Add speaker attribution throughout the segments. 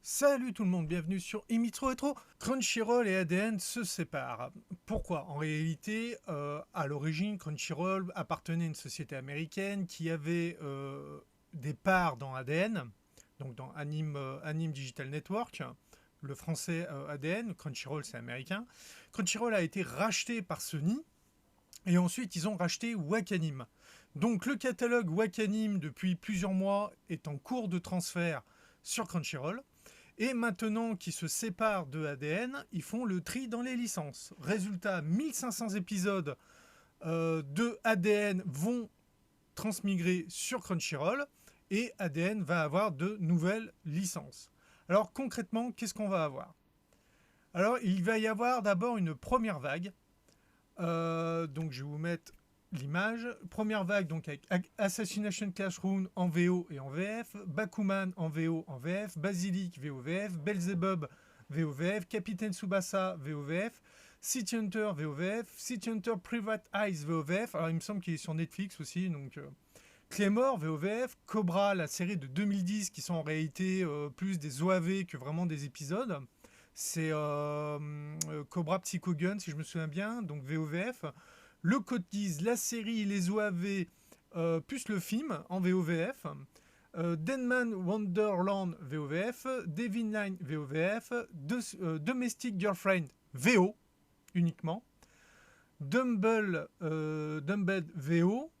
Speaker 1: Salut tout le monde, bienvenue sur Imitro Retro. Crunchyroll et ADN se séparent. Pourquoi? En réalité, à l'origine, Crunchyroll appartenait à une société américaine qui avait des parts dans ADN, donc dans Anime Digital Network, le français ADN, Crunchyroll c'est américain. Crunchyroll a été racheté par Sony et ensuite ils ont racheté Wakanim. Donc le catalogue Wakanim depuis plusieurs mois est en cours de transfert sur Crunchyroll. Et maintenant qu'ils se séparent de ADN, ils font le tri dans les licences. Résultat, 1500 épisodes de ADN vont transmigrer sur Crunchyroll et ADN va avoir de nouvelles licences. Alors concrètement, qu'est-ce qu'on va avoir? Alors il va y avoir d'abord une première vague. Donc je vais vous mettre l'image. Première vague donc avec Assassination Classroom en VO et en VF, Bakuman en VO en VF, Basilic VOVF, Belzebub VOVF, Capitaine Tsubasa VOVF, City Hunter VOVF, City Hunter Private Eyes VOVF. Alors il me semble qu'il est sur Netflix aussi, donc Claymore VOVF, Cobra, la série de 2010 qui sont en réalité plus des OAV que vraiment des épisodes. C'est Cobra Psycho Gun si je me souviens bien, donc VOVF. Le Code Geass, la série, les OAV, plus le film en VOVF. Denman Wonderland VOVF, Devin Line VOVF, Domestic Girlfriend VO uniquement, Dumbbell VO,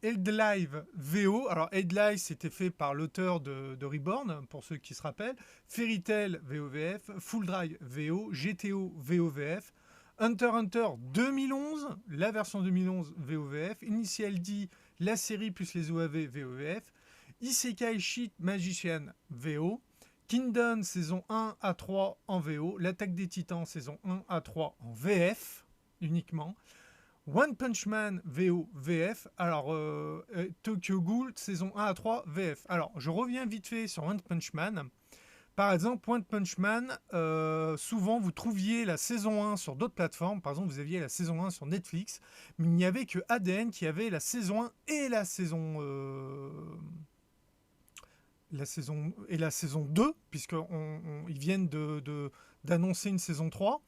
Speaker 1: Eldlive VO. Alors Eldlive c'était fait par l'auteur de Reborn, pour ceux qui se rappellent. Fairy Tail VOVF, Full Drive VO, GTO VOVF, Hunter x Hunter 2011, la version 2011 VOVF, Initial D, la série plus les OAV VOVF, Isekai Shit Magician VO, Kingdom saison 1 à 3 en VO, L'attaque des titans saison 1 à 3 en VF uniquement, One Punch Man VO VF, alors Tokyo Ghoul saison 1 à 3 VF. Alors je reviens vite fait sur One Punch Man. Par exemple, One Punch Man, souvent vous trouviez la saison 1 sur d'autres plateformes. Par exemple, vous aviez la saison 1 sur Netflix, mais il n'y avait que ADN qui avait la saison 1 et la saison 2, puisqu'ils viennent d'annoncer une saison 3.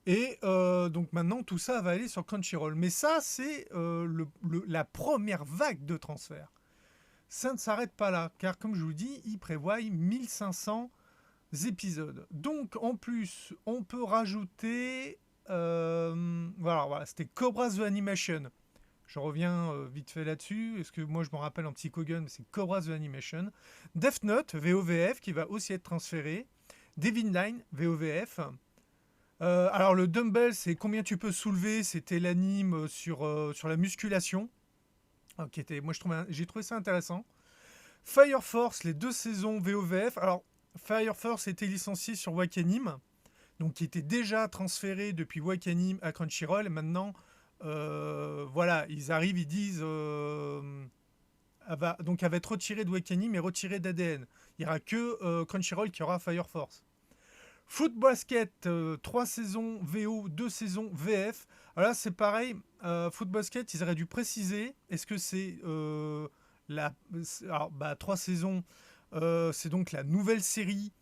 Speaker 1: Et donc maintenant, tout ça va aller sur Crunchyroll. Mais ça, c'est la première vague de transfert. Ça ne s'arrête pas là, car comme je vous dis, ils prévoient 1500 épisodes. Donc en plus, on peut rajouter... voilà, c'était Cobra The Animation. Je reviens vite fait là-dessus. Est-ce que moi je me rappelle en Psychogun, c'est Cobra The Animation. Death Note, VOVF, qui va aussi être transféré. Devin Line, VOVF. Alors le dumbbell, c'est combien tu peux soulever. C'était l'anime sur la musculation. Qui était, moi j'ai trouvé ça intéressant. Fire Force, les 2 saisons VOVF. Alors Fire Force était licencié sur Wakanim, donc qui était déjà transféré depuis Wakanim à Crunchyroll. Et maintenant, voilà, ils arrivent, ils disent, donc elle va être retirée de Wakanim et retirée d'ADN. Il n'y aura que Crunchyroll qui aura Fire Force. Fruit Basket, 3 saisons VO, 2 saisons VF. Alors là, c'est pareil. Fruit Basket, ils auraient dû préciser. Est-ce que c'est 3 saisons, c'est donc la nouvelle série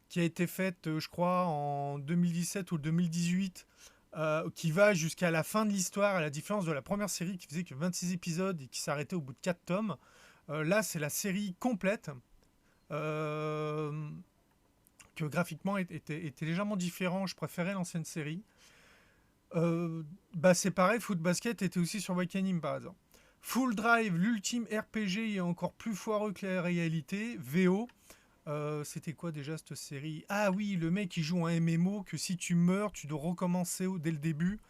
Speaker 1: qui a été faite, je crois, en 2017 ou 2018, qui va jusqu'à la fin de l'histoire, à la différence de la première série qui faisait que 26 épisodes et qui s'arrêtait au bout de 4 tomes. Là, c'est la série complète. Que graphiquement était légèrement différent. Je préférais l'ancienne série. C'est pareil, Foot Basket était aussi sur Wakanim par exemple. Full Drive, l'ultime RPG est encore plus foireux que la réalité. VO, c'était quoi déjà cette série? Ah oui, le mec qui joue un MMO que si tu meurs, tu dois recommencer dès le début.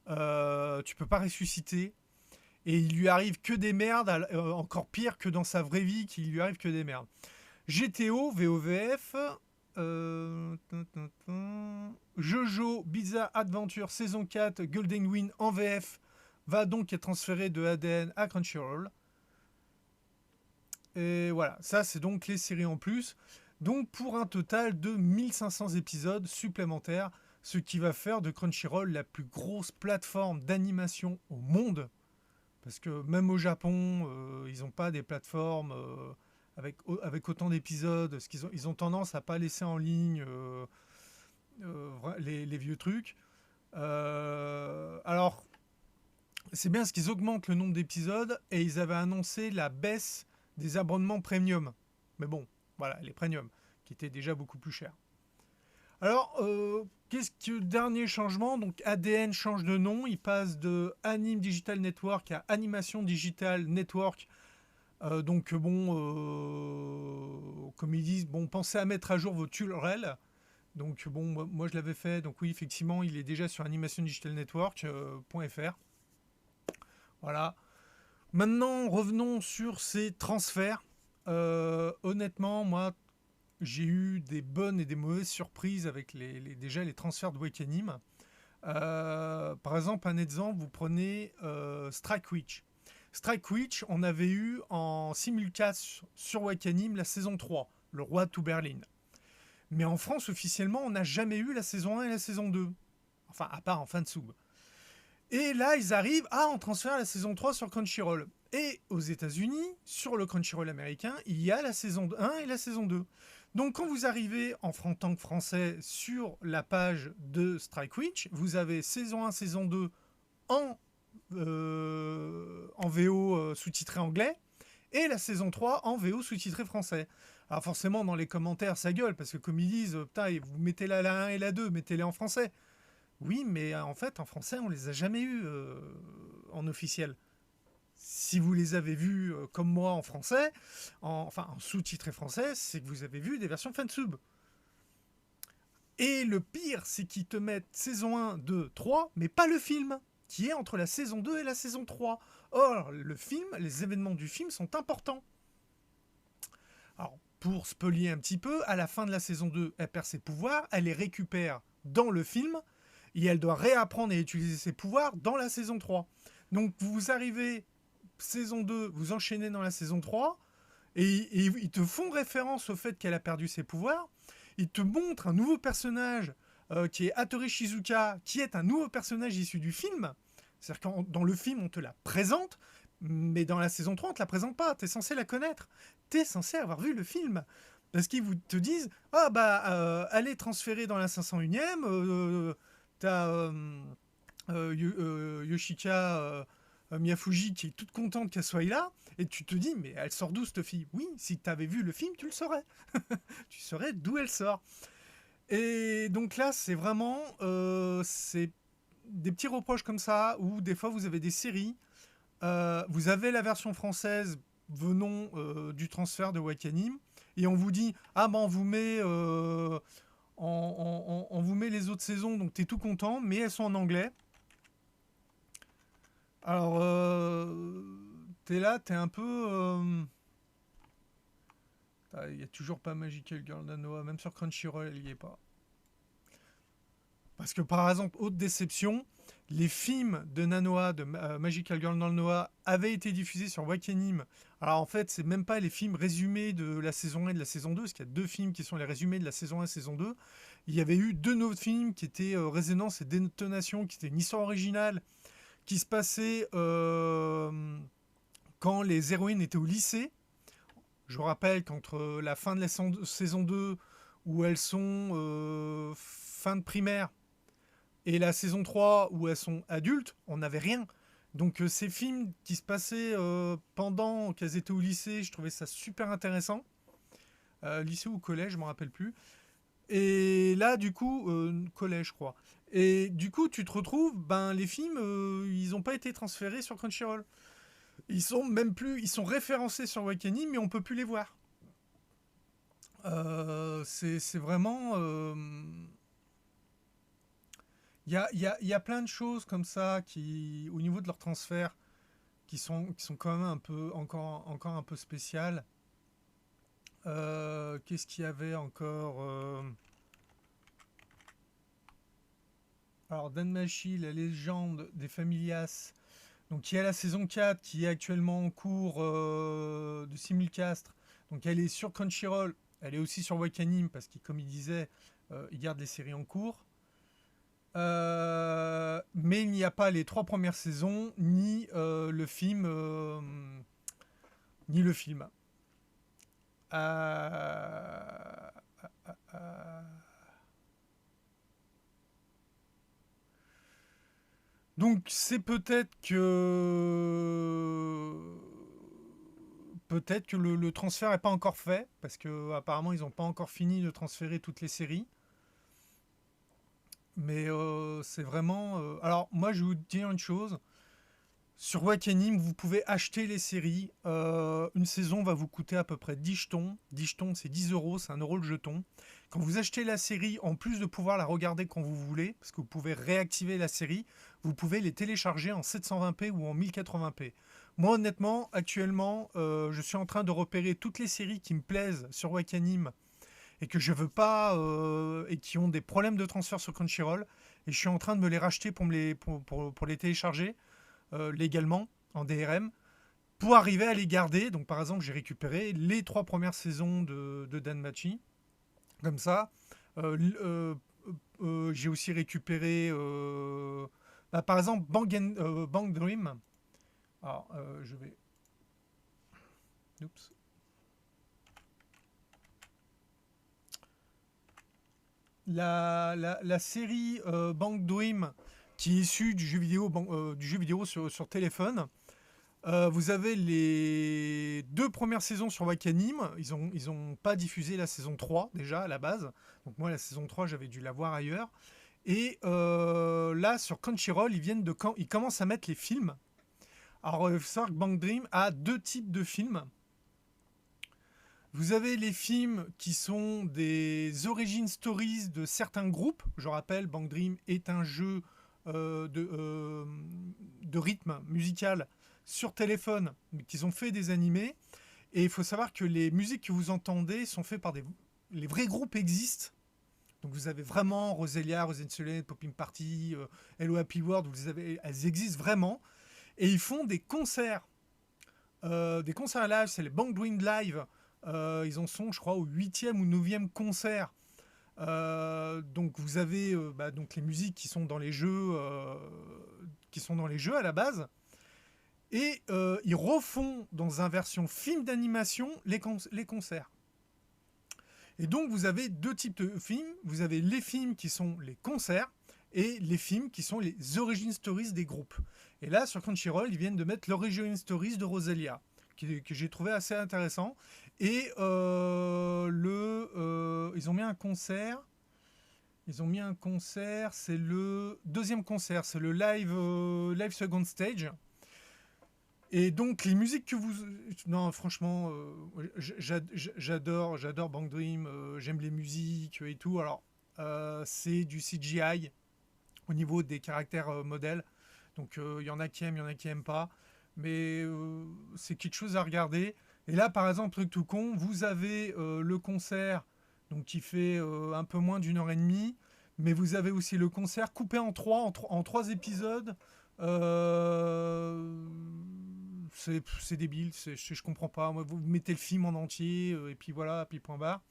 Speaker 1: Tu peux pas ressusciter. Et il lui arrive que des merdes, encore pire que dans sa vraie vie, qu'il lui arrive que des merdes. GTO, VOVF. Jojo Bizarre Adventure saison 4 Golden Wind en VF va donc être transféré de ADN à Crunchyroll. Et voilà, ça c'est donc les séries en plus. Donc pour un total de 1500 épisodes supplémentaires, ce qui va faire de Crunchyroll la plus grosse plateforme d'animation au monde. Parce que même au Japon, ils n'ont pas des plateformes avec autant d'épisodes, parce ils ont tendance à pas laisser en ligne les vieux trucs. Alors, c'est bien parce qu'ils augmentent le nombre d'épisodes et ils avaient annoncé la baisse des abonnements premium. Mais bon, voilà, les premium, qui étaient déjà beaucoup plus chers. Alors, qu'est-ce que dernier changement? Donc ADN change de nom, il passe de Anime Digital Network à Animation Digital Network. Donc bon, comme ils disent, bon, pensez à mettre à jour vos URL. Donc bon, moi je l'avais fait, donc oui, effectivement, il est déjà sur Animation Digital Network.fr. Voilà. Maintenant, revenons sur ces transferts. Honnêtement, moi, j'ai eu des bonnes et des mauvaises surprises avec déjà les transferts de Wakanim. Par exemple, un exemple, vous prenez Strike Witch. Strike Witch, on avait eu en simulcast sur Wakanim la saison 3, Le Roi to Berlin. Mais en France, officiellement, on n'a jamais eu la saison 1 et la saison 2. Enfin, à part en fin de sub. Et là, ils arrivent à en transférer la saison 3 sur Crunchyroll. Et aux États-Unis, sur le Crunchyroll américain, il y a la saison 1 et la saison 2. Donc, quand vous arrivez en tant que français sur la page de Strike Witch, vous avez saison 1, saison 2 en VO sous-titré anglais et la saison 3 en VO sous-titré français. Alors, forcément, dans les commentaires, ça gueule parce que, comme ils disent, putain, vous mettez la 1 et la 2, mettez-les en français. Oui, mais en fait, en français, on les a jamais eus en officiel. Si vous les avez vus comme moi en français, en sous-titré français, c'est que vous avez vu des versions fansub. Et le pire, c'est qu'ils te mettent saison 1, 2, 3, mais pas le film, qui est entre la saison 2 et la saison 3. Or, le film, les événements du film sont importants. Alors, pour spoiler un petit peu, à la fin de la saison 2, elle perd ses pouvoirs, elle les récupère dans le film, et elle doit réapprendre et utiliser ses pouvoirs dans la saison 3. Donc vous arrivez, saison 2, vous enchaînez dans la saison 3, et ils te font référence au fait qu'elle a perdu ses pouvoirs, ils te montrent un nouveau personnage qui est Hattori Shizuka, qui est un nouveau personnage issu du film. C'est-à-dire que dans le film, on te la présente, mais dans la saison 3, on ne te la présente pas, tu es censé la connaître, tu es censé avoir vu le film. Parce qu'ils vous te disent, ah bah, elle est transférée dans la 501e, t'as Yoshika Miyafuji qui est toute contente qu'elle soit là, et tu te dis, mais elle sort d'où cette fille? Oui, si tu avais vu le film, tu le saurais. Tu saurais d'où elle sort. Et donc là, c'est vraiment c'est des petits reproches comme ça, où des fois vous avez des séries, vous avez la version française venant du transfert de Wakanim, et on vous dit, ah ben on vous met... on vous met les autres saisons, donc t'es tout content, mais elles sont en anglais. Alors, t'es là, t'es un peu... Il n'y a toujours pas Magical Girl Nanoa, même sur Crunchyroll, elle n'y est pas. Parce que par exemple, haute déception, les films de Nanoa, de Magical Girl Nanoa, avaient été diffusés sur Wakanim. Alors en fait, c'est même pas les films résumés de la saison 1 et de la saison 2, parce qu'il y a deux films qui sont les résumés de la saison 1 et saison 2. Il y avait eu deux autres films qui étaient Résonance et Détonation, qui étaient une histoire originale, qui se passait quand les héroïnes étaient au lycée. Je vous rappelle qu'entre la fin de la saison 2, où elles sont fin de primaire, et la saison 3 où elles sont adultes, on n'avait rien. Donc ces films qui se passaient pendant qu'elles étaient au lycée, je trouvais ça super intéressant. Lycée ou collège, je ne me rappelle plus. Et là, du coup, collège, je crois. Et du coup, tu te retrouves, les films, ils n'ont pas été transférés sur Crunchyroll. Ils sont même plus, ils sont référencés sur Wakanim, mais on peut plus les voir. C'est vraiment... Il y a plein de choses comme ça qui, au niveau de leur transfert, qui sont quand même encore un peu spéciales. Qu'est-ce qu'il y avait encore Alors, Danmachi, la légende des Familias. Donc, il y a la saison 4 qui est actuellement en cours de simulcast. Donc, elle est sur Crunchyroll. Elle est aussi sur Wakanim parce que, comme il disait, il garde les séries en cours. Mais il n'y a pas les 3 premières saisons, ni le film. Euh, euh, Donc c'est peut-être que le transfert n'est pas encore fait parce que apparemment ils n'ont pas encore fini de transférer toutes les séries. Mais c'est vraiment. Alors moi je vais vous dire une chose. Sur Wakanim, vous pouvez acheter les séries. Une saison va vous coûter à peu près 10 jetons. 10 jetons, c'est 10 euros, c'est 1 euro le jeton. Quand vous achetez la série, en plus de pouvoir la regarder quand vous voulez, parce que vous pouvez réactiver la série, vous pouvez les télécharger en 720p ou en 1080p. Moi, honnêtement, actuellement, je suis en train de repérer toutes les séries qui me plaisent sur Wakanim et que je veux pas et qui ont des problèmes de transfert sur Crunchyroll. Et je suis en train de me les racheter pour les télécharger légalement en DRM pour arriver à les garder. Donc par exemple, j'ai récupéré les 3 premières saisons de Danmachi. Comme ça. J'ai aussi récupéré par exemple Bang Dream. Alors je vais. Oups. La série Bang Dream qui est issue du jeu vidéo sur téléphone. Vous avez les 2 premières saisons sur Wakanim. Ils ont pas diffusé la saison 3 déjà à la base. Donc moi la saison 3 j'avais dû la voir ailleurs. Et là sur Crunchyroll ils commencent à mettre les films. Alors il faut savoir que Bang Dream a 2 types de films. Vous avez les films qui sont des origin stories de certains groupes. Je rappelle, Bang Dream est un jeu de rythme musical sur téléphone, mais qu'ils ont fait des animés. Et il faut savoir que les musiques que vous entendez sont faites par les vrais groupes existent. Donc vous avez vraiment Roselia, Rosensoleil, Popping Party, Hello Happy World, elles existent vraiment. Et ils font des concerts. Des concerts live, c'est les Bang Dream Live. Ils en sont, je crois, au 8e ou 9e concert. Donc vous avez donc les musiques qui sont dans les jeux à la base. Et ils refont dans une version film d'animation les concerts. Et donc vous avez 2 types de films. Vous avez les films qui sont les concerts et les films qui sont les origin stories des groupes. Et là sur Crunchyroll, ils viennent de mettre l'origin stories de Roselia, que j'ai trouvé assez intéressant. Et ils ont mis un concert. C'est le 2e concert, c'est le live second stage. Et donc les musiques que vous... Non, franchement, j'adore Bang Dream, j'aime les musiques et tout. Alors, c'est du CGI au niveau des caractères modèles. Donc il y en a qui aiment, il y en a qui aiment pas. Mais c'est quelque chose à regarder. Et là, par exemple, truc tout con, vous avez le concert donc, qui fait un peu moins d'1 h 30. Mais vous avez aussi le concert coupé en 3 épisodes. C'est débile, je comprends pas. Moi, vous mettez le film en entier, et puis voilà, puis point barre.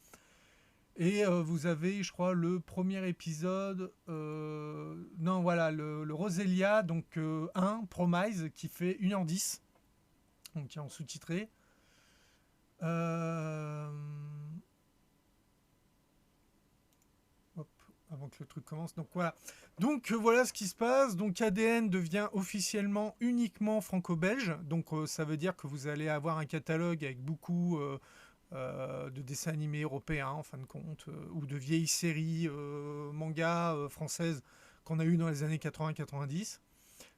Speaker 1: Et vous avez, je crois, le premier épisode. Non, voilà, le Roselia, donc 1, Promise, qui fait 1 h 10, donc qui est en sous-titré. Euh, Hop, avant que le truc commence. Donc voilà. Donc voilà ce qui se passe. Donc ADN devient officiellement uniquement franco-belge. Donc ça veut dire que vous allez avoir un catalogue avec beaucoup de dessins animés européens en fin de compte, ou de vieilles séries manga françaises qu'on a eues dans les années 80-90.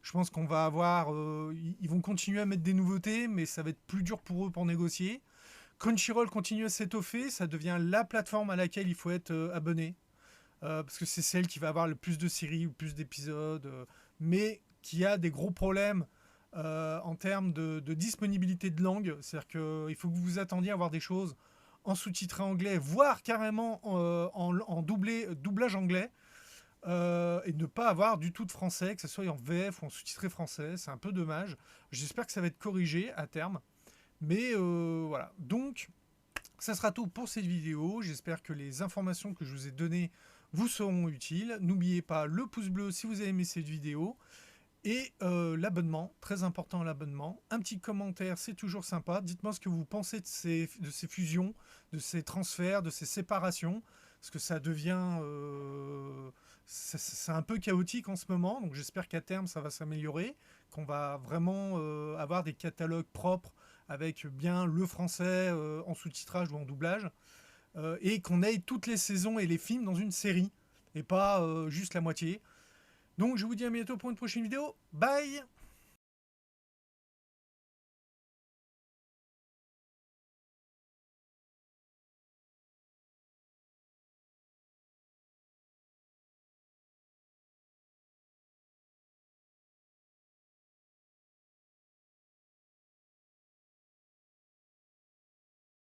Speaker 1: Je pense qu'on va avoir... ils vont continuer à mettre des nouveautés, mais ça va être plus dur pour eux pour négocier. Crunchyroll continue à s'étoffer, ça devient la plateforme à laquelle il faut être abonné. Parce que c'est celle qui va avoir le plus de séries ou le plus d'épisodes, mais qui a des gros problèmes en termes de disponibilité de langue. C'est-à-dire qu'il faut que vous vous attendiez à avoir des choses en sous-titré anglais, voire carrément en doublage anglais, et ne pas avoir du tout de français, que ce soit en VF ou en sous-titré français. C'est un peu dommage. J'espère que ça va être corrigé à terme. Mais voilà. Donc, ça sera tout pour cette vidéo. J'espère que les informations que je vous ai données vous seront utiles. N'oubliez pas le pouce bleu si vous avez aimé cette vidéo. Et l'abonnement, très important l'abonnement. Un petit commentaire, c'est toujours sympa. Dites-moi ce que vous pensez de ces fusions, de ces transferts, de ces séparations. Parce que ça devient... c'est un peu chaotique en ce moment. Donc j'espère qu'à terme, ça va s'améliorer. Qu'on va vraiment avoir des catalogues propres avec bien le français en sous-titrage ou en doublage. Et qu'on ait toutes les saisons et les films dans une série. Et pas juste la moitié. Donc je vous dis à bientôt pour une prochaine vidéo. Bye!